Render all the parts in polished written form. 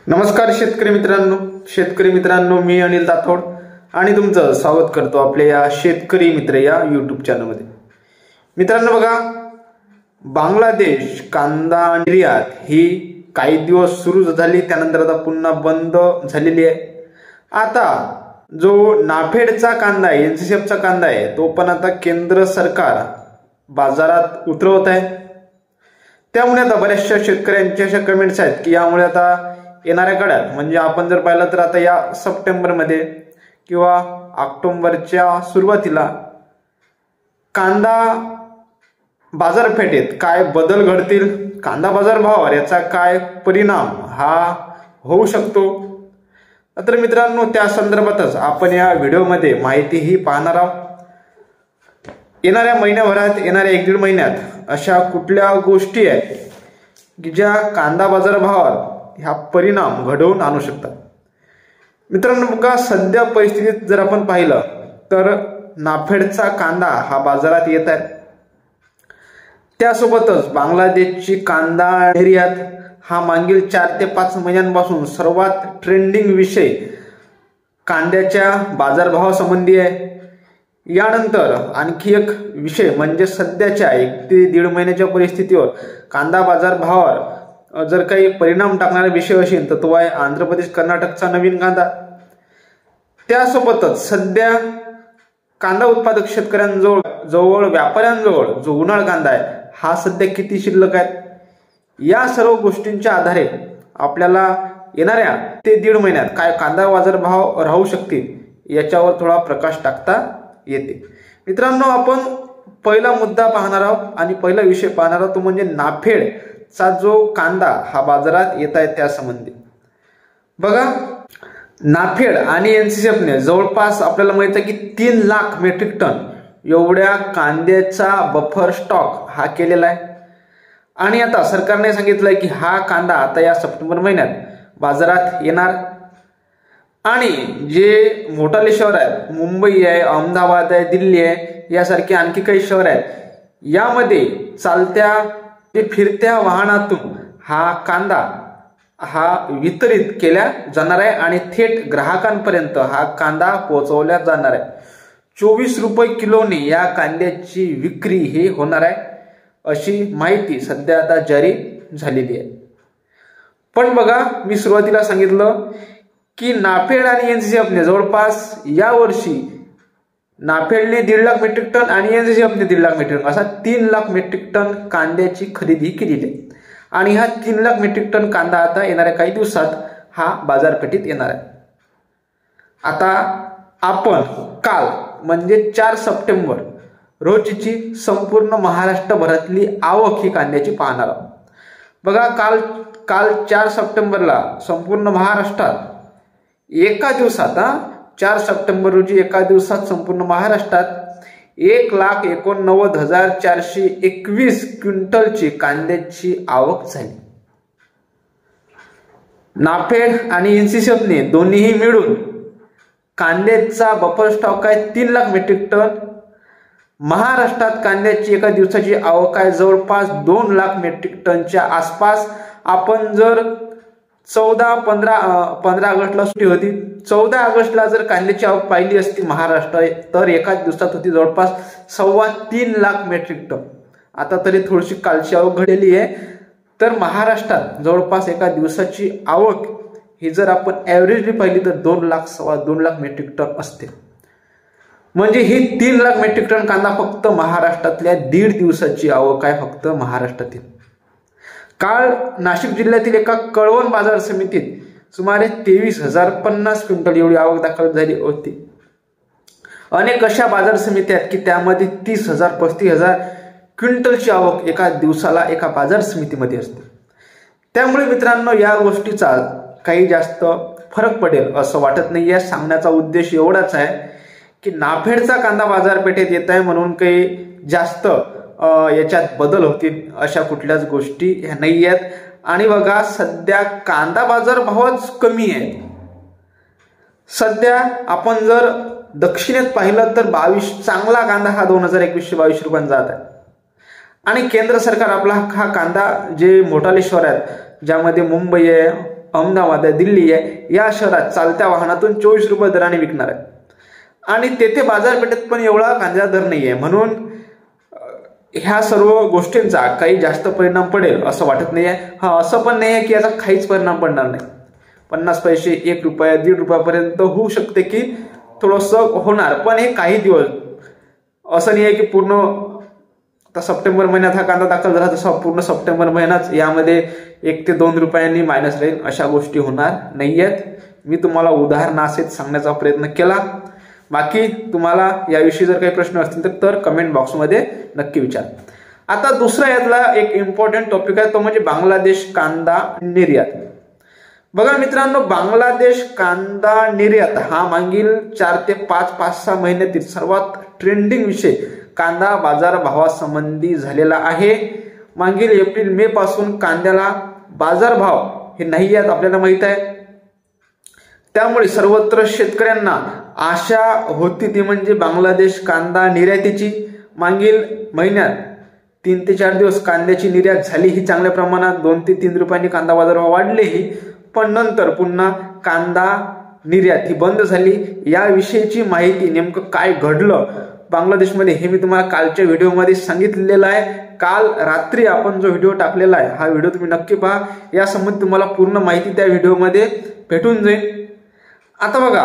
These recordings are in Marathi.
नमस्कार शेतकरी मित्रांनो, मी अनिल दाथोड आणि तुमचं स्वागत करतो आपल्या या शेतकरी मित्र या यूट्यूब चॅनलमध्ये। मित्रांनो बघा, बांगलादेश कांदा निर्यात ही काही दिवस सुरू झाली, त्यानंतर आता पुन्हा बंद झालेली आहे। आता जो नाफेडचा कांदा आहे, एनसीसीएफचा कांदा आहे, तो पण आता केंद्र सरकार बाजारात उतरवत आहे। त्यामुळे आता बऱ्याचशा शेतकऱ्यांच्या अशा कमेंट्स आहेत की यामुळे आता येणाऱ्या काळात, म्हणजे आपण जर पाहिलं तर आता या सप्टेंबर मध्ये किंवा ऑक्टोबरच्या सुरुवातीला कांदा बाजारपेठेत काय बदल घडतील, कांदा बाजार भावावर याचा काय परिणाम हा होऊ शकतो। तर मित्रांनो, त्या संदर्भातच आपण या व्हिडिओमध्ये माहितीही पाहणार आहोत। येणाऱ्या महिन्याभरात, येणाऱ्या 1-1.5 महिन्यात अशा कुठल्या गोष्टी आहेत की ज्या कांदा बाजार भावावर ह्या परिणाम घडवून आणू शकतात। मित्रांनो बघा, सध्या परिस्थितीत जर आपण पाहिलं तर नाफेडचा कांदा हा बाजारात येत आहे। त्यासोबतच बांगलादेशची कांदा निर्यात हा मागील 4 ते 5 महिन्यांपासून सर्वात ट्रेंडिंग विषय कांद्याच्या बाजारभावासंबंधी आहे। यानंतर आणखी एक विषय म्हणजे सध्याच्या 1 ते 1.5 महिन्याच्या परिस्थितीवर कांदा बाजार भावावर जर काही परिणाम टाकणारा विषय असेल तर तो आहे आंध्र प्रदेश कर्नाटकचा नवीन कांदा। त्यासोबतच सध्या कांदा उत्पादक शेतकऱ्यांजवळ व्यापाऱ्यांजवळ जो उन्हाळ कांदा आहे हा सध्या किती शिल्लक आहे, या सर्व गोष्टींच्या आधारे आपल्याला येणाऱ्या ते 1.5 महिन्यात काय कांदा बाजार भाव राहू शकतील याच्यावर थोडा प्रकाश टाकता येते। मित्रांनो, आपण पहिला मुद्दा पाहणार आहोत आणि पहिला विषय पाहणार आहोत तो म्हणजे नाफेड चा जो कांदा हा बाजारात येत आहे त्या संबंधी। बघा, नाफेड आणि एनसीसीएफने जवळपास आपल्याला माहित आहे की 3 लाख मेट्रिक टन एवढ्या कांद्याचा बफर स्टॉक हा केलेला आहे। आणि आता सरकारने सांगितलंय की हा कांदा आता या सप्टेंबर महिन्यात बाजारात येणार। आणि जे मोठाले शहर आहेत, मुंबई आहे, अहमदाबाद आहे, दिल्ली आहे, यासारखे आणखी काही शहर आहेत, यामध्ये चालत्या फिरत्या वाहनातून हा कांदा हा वितरित केला जाणार आहे आणि थेट ग्राहकांपर्यंत हा कांदा पोहोचवला जाणार आहे। 24 रुपये किलोने या कांद्याची विक्री ही होणार आहे, अशी माहिती सध्या आता जारी झालेली आहे। पण बघा, मी सुरुवातीला सांगितलं की नाफेड आणि एनसीसीएफने जवळपास यावर्षी नाफेडने 1.5 लाख मेट्रिक टन आणि एनसीसीएफने 1.5 लाख मेट्रिक टन असा 3 लाख मेट्रिक टन कांद्याची खरेदी केलेली आहे। आणि हा 3 लाख मेट्रिक टन कांदा आता येणाऱ्या काही दिवसात हा बाजारपेठेत येणार आहे। आता आपण काल म्हणजे 4 सप्टेंबर रोजीची संपूर्ण महाराष्ट्रभरातली आवक ही कांद्याची पाहणार आहोत। बघा, काल 4 सप्टेंबरला संपूर्ण महाराष्ट्रात एका दिवसात 4 सप्टेंबर रोजी एका दिवसात संपूर्ण महाराष्ट्रात 1,89,421 क्विंटलची कांद्याची आवक झाली। नाफेड आणि एनसीसीएफने दोन्हीही मिळून कांद्याचा बफर स्टॉक आहे 3 लाख मेट्रिक टन। महाराष्ट्रात कांद्याची एका दिवसाची आवक आहे जवळपास 2 लाख मेट्रिक टनच्या आसपास। आपण जर 15 ऑगस्टला सुट्टी होती, 14 ऑगस्टला जर कांद्याची आवक पाहिली असती महाराष्ट्र तर एकाच दिवसात होती जवळपास 3.25 लाख मेट्रिक टन। आता तरी थोडीशी कालची आवक घडलेली आहे, तर महाराष्ट्रात जवळपास एका दिवसाची आवक ही जर आपण ॲव्हरेजली पाहिली तर 2 लाख 2.25 लाख मेट्रिक टन असते। म्हणजे ही 3 लाख मेट्रिक टन कांदा फक्त महाराष्ट्रातल्या 1.5 दिवसाची आवक आहे फक्त महाराष्ट्रातील। काल नाशिक जिल्ह्यातील एका कळवण बाजार समितीत सुमारे 23,050 क्विंटल एवढी आवक दाखल झाली होती। अनेक अशा बाजार समित्या आहेत की त्यामध्ये 30,000 35,000 क्विंटलची आवक एका दिवसाला एका बाजार समितीमध्ये असते। त्यामुळे मित्रांनो, या गोष्टीचा काही जास्त फरक पडेल असं वाटत नाही आहे। सांगण्याचा उद्देश एवढाच आहे की नाफेडचा कांदा बाजारपेठेत येत आहे म्हणून काही जास्त याच्यात बदल होतील अशा कुठल्याच गोष्टी ह्या नाही आहेत। आणि बघा, सध्या कांदा बाजार भावच कमी आहे। सध्या आपण जर दक्षिणेत पाहिलं तर चांगला कांदा हा 2021-22 रुपयांना जात आहे। आणि केंद्र सरकार आपला हा कांदा जे मोठाले शहर आहेत ज्यामध्ये मुंबई आहे, अहमदाबाद आहे, दिल्ली आहे, या शहरात चालत्या वाहनातून 24 रुपये दराने विकणार आहे. आणि तेथे बाजारपेठेत पण एवढा कांद्याचा दर नाही आहे. म्हणून ह्या सर्व गोष्टींचा काही जास्त परिणाम पडेल असं वाटत नाही आहे. हा, असं पण नाही आहे की याचा काहीच परिणाम पडणार नाही. 50 पैसे, 1 रुपया, 1.5 रुपयापर्यंत होऊ शकते की थोडंसं होणार, पण हे काही दिवस. असं नाही आहे की पूर्ण आता सप्टेंबर महिन्यात हा कांदा दाखल झाला तसा पूर्ण सप्टेंबर महिनाच यामध्ये 1 ते 2 रुपयांनी मायनस राहील, अशा गोष्टी होणार नाही आहेत. मी तुम्हाला उदाहरणासहित सांगण्याचा प्रयत्न केला. बाकी तुम्हाला याविषयी जर काही प्रश्न असतील तर कमेंट बॉक्समध्ये नक्की विचार. आता दुसरा यातला एक इम्पॉर्टंट टॉपिक आहे, तो म्हणजे बांगलादेश कांदा निर्यात. बघा मित्रांनो, बांगलादेश कांदा निर्यात हा मागील 4 ते 5-6 महिन्यातील सर्वात ट्रेंडिंग विषय कांदा बाजार भावासंबंधी झालेला आहे. मागील एप्रिल-मे पासून कांद्याला बाजारभाव हे नाही आहेत, आपल्याला माहित आहे. त्यामुळे सर्वत्र शेतकऱ्यांना आशा होती ती म्हणजे बांगलादेश कांदा निर्यातीची. मागील महिन्यात 3 ते 4 दिवस कांद्याची निर्यात झाली ही चांगल्या प्रमाणात, 2 ते 3 रुपयांनी कांदा बाजारभाव वाढलेही, पण नंतर पुन्हा कांदा निर्यात ही बंद झाली. याविषयीची माहिती नेमकं काय घडलं बांगलादेशमध्ये हे मी तुम्हाला कालच्या व्हिडिओमध्ये सांगितलेलं आहे. काल रात्री आपण जो व्हिडिओ टाकलेला आहे हा व्हिडिओ तुम्ही नक्की पहा. यासंबंधी तुम्हाला पूर्ण माहिती त्या व्हिडिओमध्ये भेटून जाईल. आता बघा,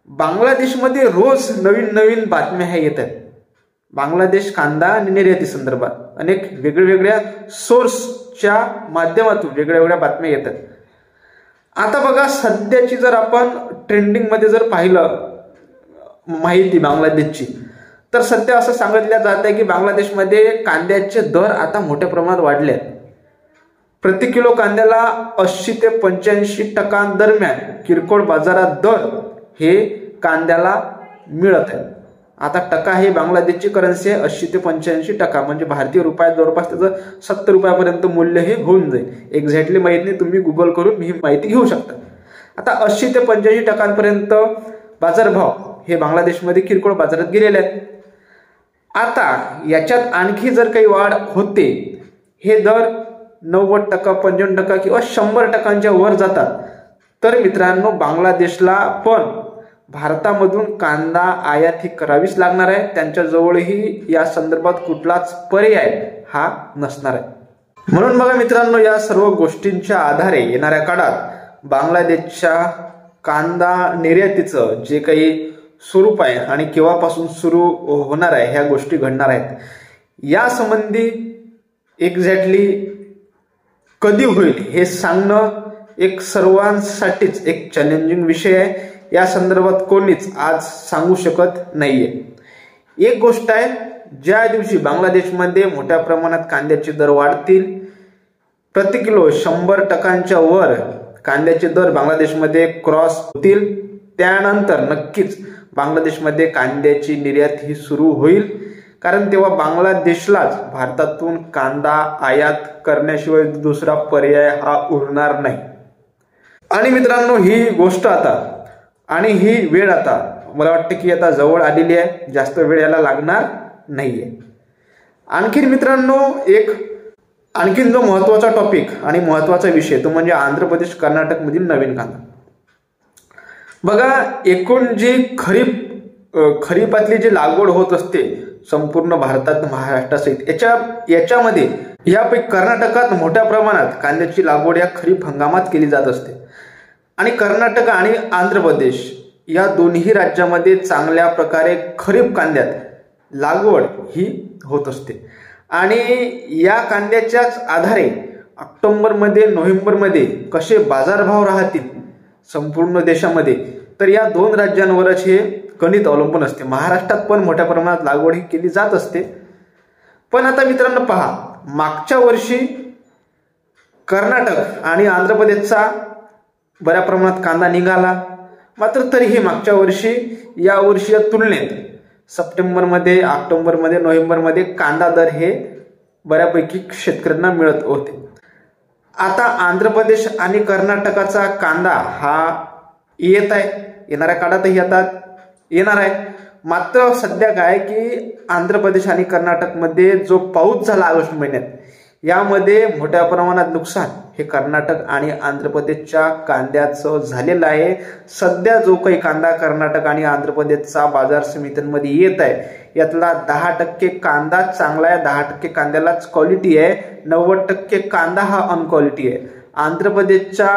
बांगलादेशमध्ये रोज नवीन नवीन बातम्या ह्या येत आहेत. बांगलादेश कांदा निर्याती संदर्भात अनेक वेगवेगळ्या सोर्सच्या माध्यमातून वेगळ्या बातम्या येतात. आता बघा, सध्याची जर आपण ट्रेंडिंग मध्ये जर पाहिलं माहिती बांगलादेशची, तर सध्या असं सांगितलं जात आहे की बांगलादेशमध्ये कांद्याचे दर आता मोठ्या प्रमाणात वाढले आहेत. प्रति किलो कांद्याला 80 ते 85% दरम्यान किरकोळ बाजारात दर हे कांद्याला मिळत आहे. आता टका हे बांगलादेशची करन्सी आहे, 80 ते 85%, म्हणजे भारतीय रुपयात जवळपास त्याचं 70 रुपयापर्यंत मूल्य हे होऊन जाईल. एक्झॅक्टली माहित नाही, तुम्ही गुगल करून ही माहिती घेऊ शकता. आता 80 ते 85% बाजारभाव हे बांगलादेशमध्ये किरकोळ बाजारात गेलेले आहेत. आता याच्यात आणखी जर काही वाढ होते, हे दर 90%, 55% किंवा 100% वर जातात, तर मित्रांनो बांगलादेशला पण भारतामधून कांदा आयात ही करावीच लागणार आहे. त्यांच्याजवळही या संदर्भात कुठलाच पर्याय हा नसणार आहे. म्हणून बघा मित्रांनो, या सर्व गोष्टींच्या आधारे येणाऱ्या काळात बांगलादेशच्या कांदा निर्यातीचं जे काही स्वरूप आहे आणि केव्हापासून सुरू होणार आहे ह्या गोष्टी घडणार आहेत. यासंबंधी एक्झॅक्टली कधी होईल हे सांगणं एक सर्वांसाठीच एक चॅलेंजिंग विषय आहे. या संदर्भात कोणीच आज सांगू शकत नाहीये. एक गोष्ट आहे, ज्या दिवशी बांगलादेशमध्ये मोठ्या प्रमाणात कांद्याचे दर वाढतील, प्रति किलो 100% वर कांद्याचे दर बांगलादेशमध्ये क्रॉस होतील, त्यानंतर नक्कीच बांगलादेशमध्ये कांद्याची निर्यात ही सुरू होईल. कारण तेव्हा बांगलादेशलाच भारतातून कांदा आयात करण्याशिवाय दुसरा पर्याय हा उरणार नाही. आणि मित्रांनो, ही गोष्ट आता आणि ही वेळ आता मला वाटतं की आता जवळ आलेली आहे, जास्त वेळ याला लागणार नाहीये. आणखीन मित्रांनो, आणखीन जो महत्वाचा टॉपिक आणि महत्वाचा विषय तो म्हणजे आंध्र प्रदेश कर्नाटक मधील नवीन कांदा. बघा, एकूण जी खरीपातली जी लागवड होत असते संपूर्ण भारतात महाराष्ट्रासहित, याच्यामध्ये यापैकी कर्नाटकात मोठ्या प्रमाणात कांद्याची लागवड या खरीप हंगामात केली जात असते. आणि कर्नाटक आणि आंध्र प्रदेश या दोन्ही राज्यामध्ये चांगल्या प्रकारे खरीप कांद्यात लागवड ही होत असते. आणि या कांद्याच्याच आधारे ऑक्टोबरमध्ये नोव्हेंबरमध्ये कसे बाजारभाव राहतील संपूर्ण देशामध्ये, तर या 2 राज्यांवरच हे गणित अवलंबून असते. महाराष्ट्रात पण मोठ्या प्रमाणात लागवड ही केली जात असते. पण आता मित्रांनो पहा, मागच्या वर्षी कर्नाटक आणि आंध्र प्रदेशचा बऱ्या प्रमाणात कांदा निघाला, मात्र तरीही मागच्या वर्षी या वर्षीच्या तुलनेत सप्टेंबरमध्ये, ऑक्टोबरमध्ये, नोव्हेंबरमध्ये कांदा दर हे बऱ्यापैकी शेतकऱ्यांना मिळत होते. आता आंध्र प्रदेश आणि कर्नाटकाचा कांदा हा येत आहे, येणाऱ्या काळातही आता येणार आहे. मात्र सध्या काय की आंध्र प्रदेश आणि कर्नाटकमध्ये जो पाऊस झाला ऑगस्ट महिन्यात, यामध्ये मोठ्या प्रमाणात नुकसान हे कर्नाटक आणि आंध्र प्रदेशच्या कांद्याचं झालेलं आहे। सध्या जो काही कांदा कर्नाटक आणि आंध्र प्रदेशचा बाजार समित्यांमध्ये येत आहे यातला 10% कांदा चांगला आहे, 10% कांद्यालाच क्वालिटी आहे, 90% कांदा हा अनक्वालिटी आहे। आंध्र प्रदेशचा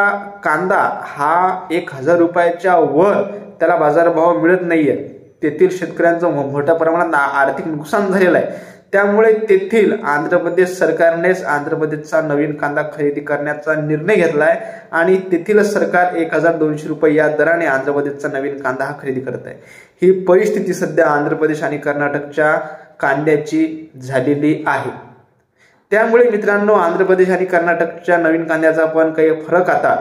कांदा हा 1000 रुपयाच्या वर त्याला बाजारभाव मिळत नाहीये। तेथील शेतकऱ्यांचं मोठ्या प्रमाणात आर्थिक नुकसान झालेलं आहे। त्यामुळे तेथील आंध्र प्रदेश सरकारनेच आंध्र प्रदेशचा नवीन कांदा खरेदी करण्याचा निर्णय घेतलाय आणि तेथील सरकार 1200 रुपये या दराने आंध्र प्रदेशचा नवीन कांदा हा खरेदी करत आहे। ही परिस्थिती सध्या आंध्र प्रदेश आणि कर्नाटकच्या कांद्याची झालेली आहे। त्यामुळे मित्रांनो, आंध्र प्रदेश आणि कर्नाटकच्या नवीन कांद्याचा पण काही फरक आता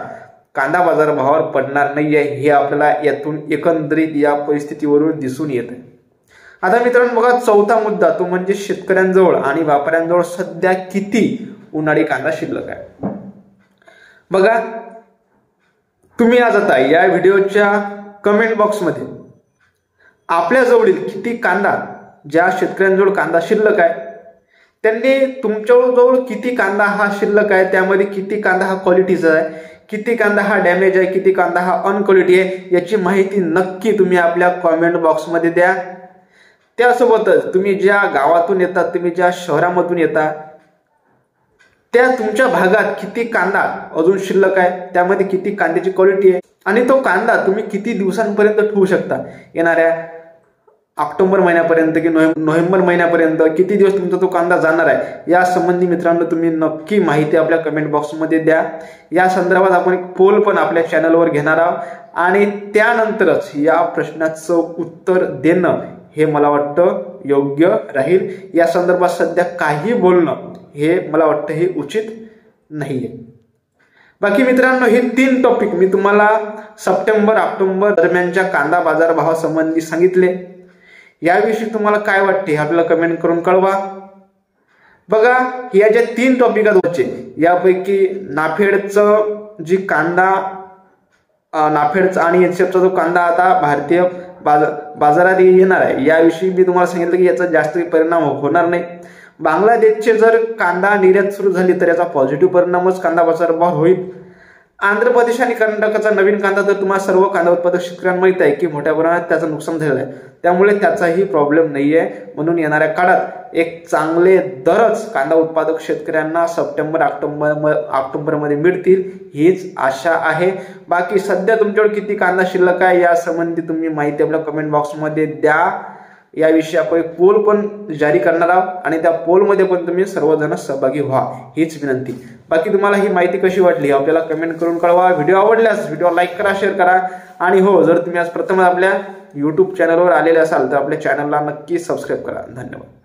कांदा बाजारभावावर पडणार नाहीये, हे आपल्याला यातून एकंदरीत या परिस्थितीवरून दिसून येत आहे। आता मित्रांनो बघा, चौथा मुद्दा तो म्हणजे शेतकऱ्यांजवळ आणि व्यापाऱ्यांजवळ सध्या किती उन्हाळी कांदा शिल्लक आहे। बघा, तुम्ही आज आता या व्हिडिओच्या कमेंट बॉक्समध्ये आपल्या जवळील किती कांदा, ज्या शेतकऱ्यांजवळ कांदा शिल्लक आहे त्यांनी तुमच्याजवळ किती कांदा हा शिल्लक आहे, त्यामध्ये किती कांदा हा क्वालिटीचा आहे, किती कांदा हा डॅमेज आहे, किती कांदा हा अनक्वालिटी आहे, याची माहिती नक्की तुम्ही आपल्या कमेंट बॉक्समध्ये द्या। त्यासोबतच तुम्ही ज्या गावातून येतात, तुम्ही ज्या शहरामधून येतात, त्या तुमच्या भागात किती कांदा अजून शिल्लक आहे, त्यामध्ये किती कांद्याची क्वालिटी आहे आणि तो कांदा तुम्ही किती दिवसांपर्यंत ठेवू शकता, येणाऱ्या ऑक्टोबर महिन्यापर्यंत की नोव्हेंबर महिन्यापर्यंत किती दिवस तुमचा तो कांदा जाणार आहे, या संबंधी मित्रांनो तुम्ही नक्की माहिती आपल्या कमेंट बॉक्समध्ये द्या। या संदर्भात आपण एक पोल पण आपल्या चॅनलवर घेणार आहोत आणि त्यानंतरच या प्रश्नाचं उत्तर देणं हे मला वाटतं योग्य राहील। या संदर्भात सध्या काही बोलणं हे मला वाटतं हे उचित नाहीये। बाकी मित्रांनो, हे 3 टॉपिक मी तुम्हाला सप्टेंबर ऑक्टोबर दरम्यानच्या कांदा बाजारभावासंबंधी सांगितले। याविषयी तुम्हाला काय वाटते आपल्याला कमेंट करून कळवा। बघा, या ज्या 3 टॉपिक आहेत यापैकी नाफेडचं जी कांदा नाफेडचा आणि एचएफचा जो कांदा आता भारतीय बाजारात येणार आहे याविषयी मी तुम्हाला सांगितलं की याचा जास्त परिणाम होणार नाही। बांगलादेशचे जर कांदा निर्यात सुरू झाली तर याचा पॉझिटिव्ह परिणामच कांदा बाजारभाव होईल। आंध्र प्रदेश आणि कर्नाटकचा नवीन कांदा तर तुम्हाला सर्व कांदा उत्पादक शेतकऱ्यांना माहित आहे की मोठ्या प्रमाणात त्याचं नुकसान झालेलं आहे, त्यामुळे त्याचाही प्रॉब्लेम नाहीये। म्हणून येणाऱ्या काळात एक चांगले दरच कांदा उत्पादक शेतकऱ्यांना सप्टेंबर ऑक्टोबर मध्ये मिळतील हीच आशा आहे। बाकी सध्या तुमच्याकडे किती कांदा शिल्लक आहे या संबंधी तुम्ही माहिती आपल्या कमेंट बॉक्समध्ये द्या। याविषयी आपण एक पोल पण जारी करणार आहोत आणि त्या पोलमध्ये पण तुम्ही सर्वजण सहभागी व्हा हीच विनंती। बाकी तुम्हाला ही माहिती कशी वाटली आपल्याला कमेंट करून कळवा। व्हिडिओ आवडल्यास व्हिडिओ लाईक करा, शेअर करा आणि हो, जर तुम्ही आज प्रथम आपल्या YouTube चॅनलवर आलेले असाल तर आपल्या चॅनलला नक्की सबस्क्राईब करा। धन्यवाद।